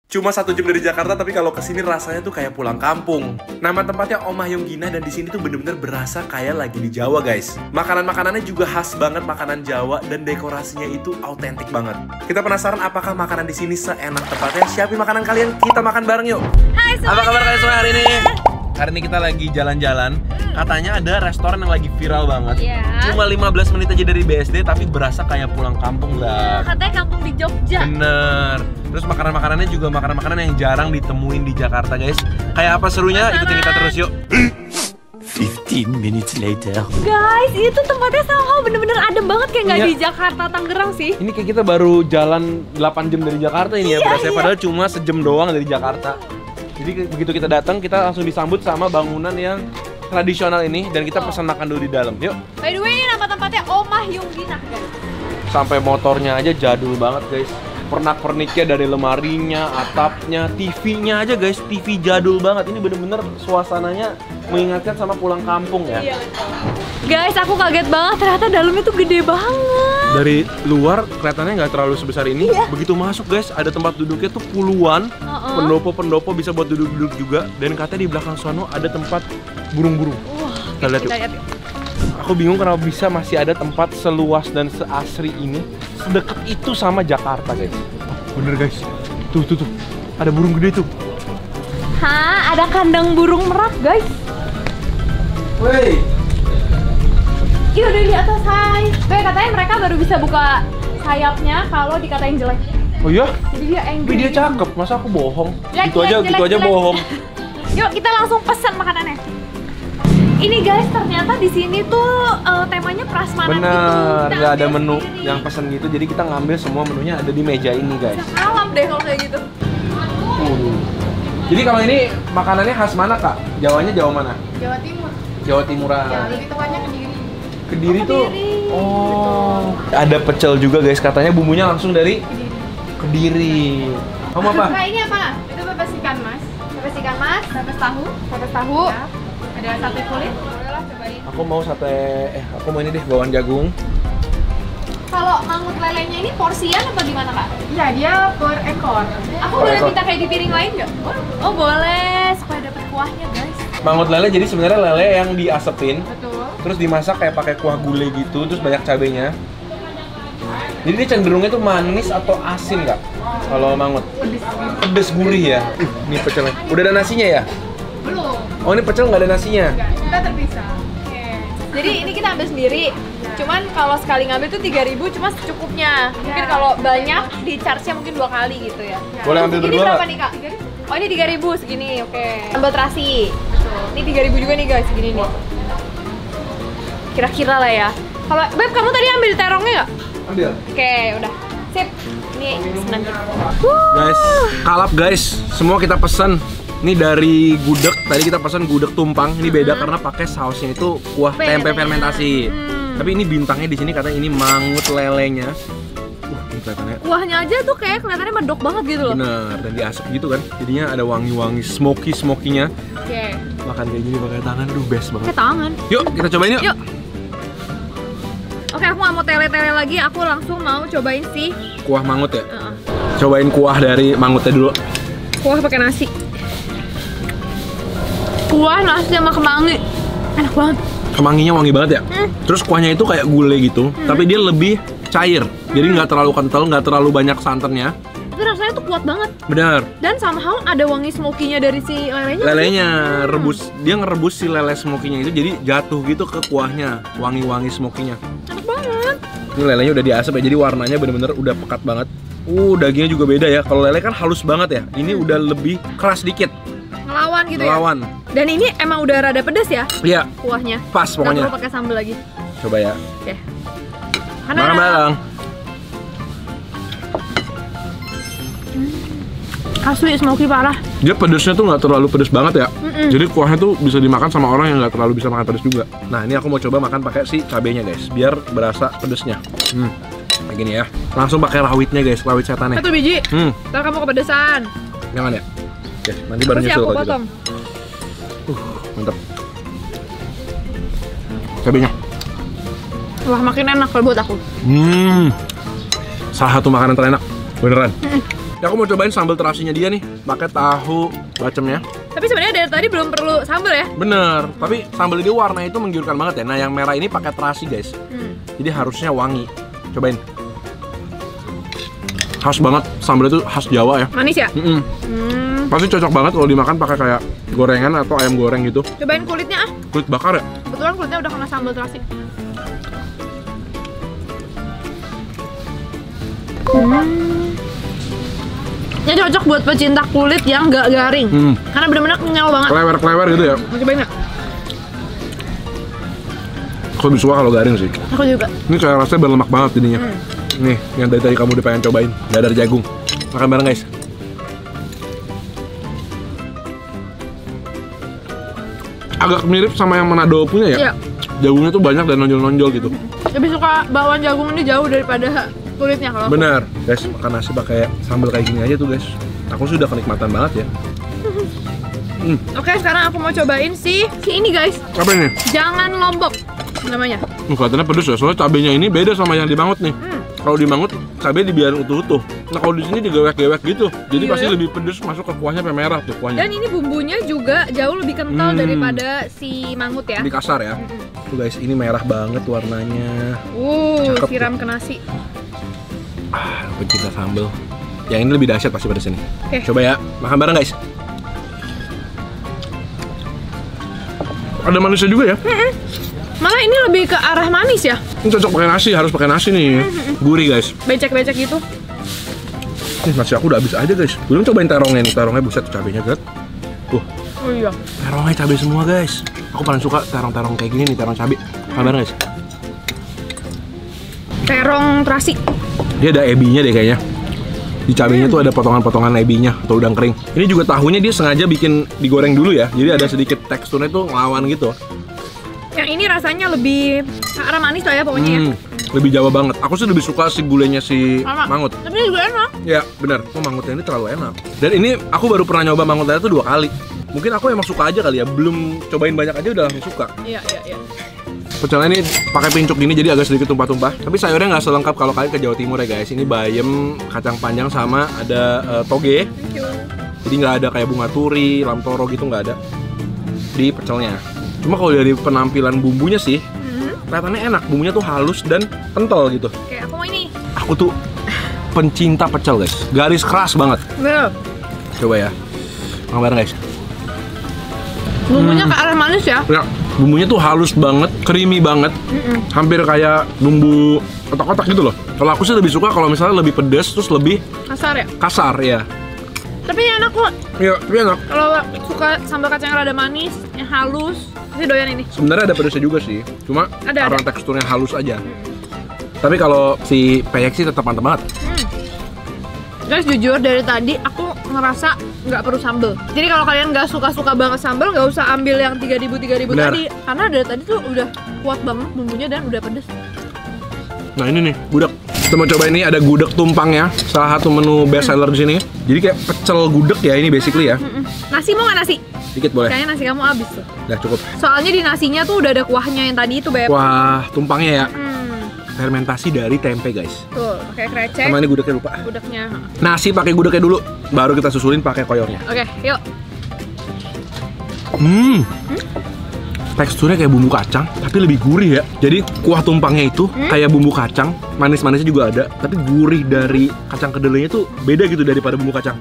Cuma 1 jam dari Jakarta, tapi kalau kesini rasanya tuh kayak pulang kampung. Nama tempatnya Omah Yonggina dan di sini tuh bener-bener berasa kayak lagi di Jawa, guys. Makanan-makanannya juga khas banget, makanan Jawa, dan dekorasinya itu autentik banget. Kita penasaran apakah makanan di sini seenak tempatnya? Siapin makanan kalian, kita makan bareng yuk. Hai semuanya. Apa kabar kalian semua hari ini? Hari ini kita lagi jalan-jalan. Katanya ada restoran yang lagi viral banget. Iya. Cuma 15 menit aja dari BSD, tapi berasa kayak pulang kampung lah. Katanya kampung di Jogja. Bener. Terus makanan-makanannya juga makanan-makanan yang jarang ditemuin di Jakarta, guys. Kayak apa serunya? Ikutin kita terus yuk. 15 minutes later. Guys, itu tempatnya somehow bener-bener adem banget kayak nggak Iya. di Jakarta, Tangerang sih. Ini kayak kita baru jalan 8 jam dari Jakarta ini ya, berasa padahal cuma sejam doang dari Jakarta. Jadi begitu kita datang, kita langsung disambut sama bangunan yang tradisional ini dan kita pesan makan dulu di dalam. Yuk. By the way, ini nama tempatnya Omah Yonggina, guys. Sampai motornya aja jadul banget, guys. Pernak-perniknya dari lemarinya, atapnya, TV-nya aja, guys. TV jadul banget. Ini bener-bener suasananya mengingatkan sama pulang kampung ya. Iya. Guys, aku kaget banget, ternyata dalamnya tuh gede banget. Dari luar kelihatannya nggak terlalu sebesar ini. Begitu masuk, guys, ada tempat duduknya tuh puluhan. Pendopo-pendopo bisa buat duduk-duduk juga. Dan katanya di belakang sono ada tempat burung-burung. Wah, Kita lihat yuk. lihat yuk. Aku bingung kenapa bisa masih ada tempat seluas dan seasri ini, sedekat itu sama Jakarta, guys. Bener, guys. Tuh. Ada burung gede tuh. Hah, ada kandang burung merak, guys. Wey. Iya, udah di atas, hai. Guys, katanya mereka baru bisa buka sayapnya kalau dikatain jelek. Oh iya? Jadi dia angry. Tapi dia cakep, masa aku bohong? Jelek, Gitu aja jelek. bohong. Yuk, kita langsung pesan makanannya. Ini guys, ternyata di sini tuh temanya prasmanan gitu. Bener, Kita nggak ada ambil menu sendiri. yang pesen gitu, jadi kita ngambil semua menunya ada di meja ini, guys. Alam deh kalau kayak gitu. Jadi kalau ini makanannya khas mana, Kak? Jawanya Jawa mana? Jawa Timur. Jawa Timuran. Ya, lebih tepatnya Kediri. Kediri tuh. Kediri. Oh. Ada pecel juga, guys. Katanya bumbunya langsung dari Kediri. Kamu apa? Nah, ini apa? Itu pepes ikan, Mas. Pepes ikan mas, Pepes tahu. pepes tahu. Ya. Ada sate kulit. Bolehlah cobain. Aku mau sate, aku mau ini deh, bawang jagung. Kalau mangut lelenya ini porsian apa gimana kak? Iya, dia per ekor. Aku Per boleh ekor. minta kayak di piring lain nggak? Oh boleh, supaya dapat kuahnya guys. Mangut lele jadi sebenarnya lele yang diasepin, Betul. terus dimasak kayak pakai kuah gulai gitu, terus banyak cabenya. Jadi dia cenderungnya tuh manis atau asin, Kak? Kalau mangut? Pedes gurih ya. Ini pecelnya. Udah ada nasinya ya? Belum. Oh, ini pecel nggak ada nasinya? Enggak, kita terpisah. Oke. Jadi ini kita ambil sendiri. Cuman kalau sekali ngambil tuh 3.000 cuma secukupnya. Mungkin kalau banyak di charge-nya mungkin 2 kali gitu ya. Boleh ambil Ini berdua berapa nggak? nih kak? Oh ini 3.000 segini, oke. Sambal terasi. Betul. Ini 3.000 juga nih guys, segini nih. Kira-kira lah ya. Kalau Beb, kamu tadi ambil terongnya nggak? Ambil. Oke, udah. Sip. Ini senang kita. Guys, kalap guys. Semua kita pesan. Ini dari gudeg. Tadi kita pesan gudeg tumpang. Ini beda karena pakai sausnya itu kuah tempe fermentasi. Tapi ini bintangnya di sini katanya ini mangut lelenya. Ini kelihatannya Kuahnya aja tuh kayak kelihatannya medok banget gitu loh. bener dan diasap gitu kan. Jadinya ada wangi-wangi smoky-smokinya. Oke. Makan kayak gini pakai tangan, duh best banget. Kayak tangan. Yuk, kita cobain yuk. Yuk. Oke, aku nggak mau tele-tele lagi. Aku langsung mau cobain sih. Kuah mangut ya. Cobain kuah dari mangutnya dulu. Kuah pakai nasi. Kuah nasi sama kemangi. Enak banget. Kemanginya wangi banget ya. Terus kuahnya itu kayak gulai gitu, tapi dia lebih cair. Jadi nggak terlalu kental, nggak terlalu banyak santannya. Tapi rasanya tuh kuat banget. Bener. Dan somehow ada wangi smoky-nya dari si lelenya. Lelenya rebus, dia ngerebus si lele smokinya itu jadi jatuh gitu ke kuahnya, wangi-wangi smokinya. Enak banget. Ini lelenya udah diasap ya, jadi warnanya bener-bener udah pekat banget. Dagingnya juga beda ya. Kalau lele kan halus banget ya. Ini udah lebih keras dikit. Ngelawan gitu Ngelawan. ya. Dan ini emang udah rada pedas ya Iya, kuahnya. pas Nggak pokoknya. perlu pakai sambal lagi. Coba ya. Oke. Makan bareng. Asli smoky parah. Dia pedesnya tuh nggak terlalu pedes banget ya. Jadi kuahnya tuh bisa dimakan sama orang yang nggak terlalu bisa makan pedes juga. Nah ini aku mau coba makan pakai si cabenya guys, biar berasa pedesnya. Kayak gini ya. Langsung pakai rawitnya guys, rawit setannya. 1 biji. Hmm, Ntar kamu kepedesan. jangan ya. Oke, nanti baru Terus ya nyusul aku kalau gitu. potong. Mantap. Cabenya. Wah makin enak kalau buat aku. Salah satu makanan terenak, beneran. Ya, aku mau cobain sambal terasinya dia nih, pakai tahu bacemnya. Tapi sebenarnya dari tadi belum perlu sambal ya? Bener, tapi sambal ini warna itu menggiurkan banget ya. Nah, yang merah ini pakai terasi guys. Jadi harusnya wangi. Cobain. Khas banget, sambal itu khas Jawa ya. Manis ya? Pasti cocok banget kalau dimakan pakai kayak gorengan atau ayam goreng gitu. Cobain kulitnya ah. Kulit bakar ya? Kebetulan kulitnya udah kena sambal terasi. Ini cocok buat pecinta kulit yang nggak garing. Karena benar-benar kenyal banget. Klewer-klewer gitu ya. Mau cobain nggak? Aku lebih suka kalau garing sih. Aku juga. Ini kayak rasanya berlemak banget jadinya. Nih, yang dari tadi kamu udah pengen cobain, dadar jagung. Makan bareng guys. Agak mirip sama yang Manado punya ya? Iya. Jagungnya tuh banyak dan nonjol-nonjol gitu. Lebih suka bakwan jagung ini jauh daripada kulitnya kalau aku. Bener, guys, makan nasi pakai sambal kayak gini aja tuh guys. Aku sudah kenikmatan banget ya. Oke, sekarang aku mau cobain si ini guys. Apa ini? Jangan Lombok namanya. Kelihatannya pedes ya, soalnya cabenya ini beda sama yang di Mangut nih. Kalau di Mangut, cabai dibiarin utuh-utuh. Nah, kalau di sini digewek-gewek gitu. Jadi Iya. pasti lebih pedes, masuk ke kuahnya sampai merah tuh kuahnya. Dan ini bumbunya juga jauh lebih kental daripada si mangut ya. Lebih kasar ya. Tuh guys, ini merah banget warnanya. Cakep Siram ke nasi. Pecinta sambal. Yang ini lebih dahsyat pasti pada sini. Oke. Coba ya, makan bareng guys. Ada manisnya juga ya. Malah ini lebih ke arah manis ya. Ini cocok pakai nasi, harus pakai nasi nih. Gurih guys. Becek-becek gitu. Nih, nasi aku udah habis aja guys. Belum cobain terongnya nih, terongnya buset cabenya guys. Tuh, Oh iya. terongnya cabai semua guys. Aku paling suka terong-terong kayak gini nih, terong cabai. Makan bareng guys. Terong terasi. Dia ada ebinya deh kayaknya. Di cabenya tuh ada potongan-potongan ebinya atau udang kering. Ini juga tahunya dia sengaja bikin digoreng dulu ya. Jadi ada sedikit teksturnya tuh ngelawan gitu. Yang ini rasanya lebih ke arah manis lah ya pokoknya ya. Lebih Jawa banget. Aku sih lebih suka si gulenya si Sama. mangut. Tapi ini juga enak. Ya benar, kok mangutnya ini terlalu enak. Dan ini aku baru pernah nyoba mangut lele tuh 2 kali. Mungkin aku emang suka aja kali ya, belum cobain banyak aja udah langsung suka. Iya. Pecelnya ini pakai pincuk gini jadi agak sedikit tumpah-tumpah. Tapi sayurnya nggak selengkap kalau kalian ke Jawa Timur ya guys. Ini bayam, kacang panjang sama ada toge. Thank you. Jadi nggak ada kayak bunga turi, lam toro gitu nggak ada di pecelnya. Cuma kalau dari penampilan bumbunya sih, kelihatannya enak. Bumbunya tuh halus dan kental gitu. Oke, aku mau ini. Aku tuh pencinta pecel guys, garis keras banget. Well, Coba ya, makan bareng guys. bumbunya ke arah manis ya. Ya, bumbunya tuh halus banget, creamy banget, hampir kayak bumbu kotak-kotak gitu loh. Kalau aku sih lebih suka kalau misalnya lebih pedas terus lebih Kasar ya. kasar ya. Tapi ini enak kok. Iya, tapi enak. Kalau suka sambal kacang yang rada manis, yang halus, pasti doyan ini. Sebenarnya ada pedasnya juga sih, cuma Ada. karena teksturnya halus aja. Tapi kalau si peyek sih tetap mantap banget. Guys, jujur dari tadi aku ngerasa nggak perlu sambal. Jadi kalau kalian nggak suka-suka banget sambal, nggak usah ambil yang 3.000 Benar. tadi. Karena dari tadi tuh udah kuat banget bumbunya dan udah pedes. Nah ini nih, gudeg. Kita mau coba ini ada gudeg tumpang ya, salah satu menu best seller di sini. Jadi kayak pecel gudeg ya ini basically ya. Nasi mau nggak nasi? Dikit boleh. Kayaknya nasi kamu habis tuh. Udah cukup. Soalnya di nasinya tuh udah ada kuahnya yang tadi itu, Beb. Wah, tumpangnya ya. Hmm, Fermentasi dari tempe guys. tuh, pakai krecek. Sama ini gudegnya lupa. Gudegnya. Nasi pakai gudegnya dulu, baru kita susulin pakai koyornya. Oke, yuk. Teksturnya kayak bumbu kacang, tapi lebih gurih ya. Jadi kuah tumpangnya itu kayak bumbu kacang, manis-manisnya juga ada, tapi gurih dari kacang kedelainya tuh beda gitu daripada bumbu kacang.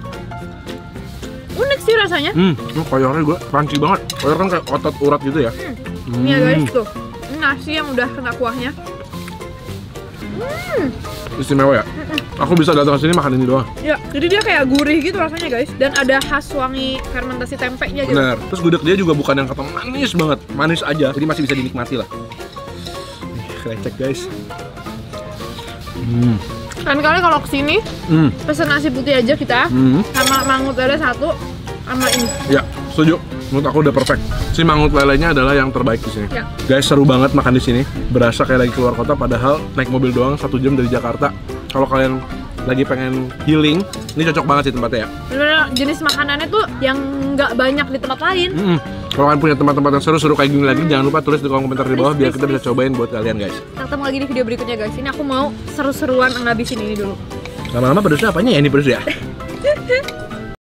Unik sih rasanya. Koyornya juga crunchy banget. Koyor kan kayak otot urat gitu ya. Ini ya guys tuh. Ini nasi yang udah kena kuahnya. Istimewa ya. Aku bisa datang ke sini makan ini doang. Ya, jadi dia kayak gurih gitu rasanya guys. Dan ada khas wangi fermentasi tempenya gitu. Bener. Terus gudeg dia juga bukan yang kata manis banget, manis aja. Jadi masih bisa dinikmati lah. Nih, krecek guys. Kan kali kalau kesini pesen nasi putih aja kita. Sama mangut lele satu sama ini. Ya, setuju. Menurut aku udah perfect. Si mangut lelenya adalah yang terbaik di sini. Ya. Guys, seru banget makan di sini. Berasa kayak lagi keluar kota, padahal naik mobil doang 1 jam dari Jakarta. Kalau kalian lagi pengen healing, ini cocok banget sih tempatnya ya. Bener-bener jenis makanannya tuh yang nggak banyak di tempat lain. Kalau kalian punya tempat-tempat yang seru-seru kayak gini lagi, jangan lupa tulis di kolom komentar di bawah biar kita bisa cobain buat kalian guys. Kita ketemu lagi di video berikutnya guys. Ini aku mau seru-seruan ngabisin ini dulu. Lama-lama pedesnya apanya ya? Ini pedes ya?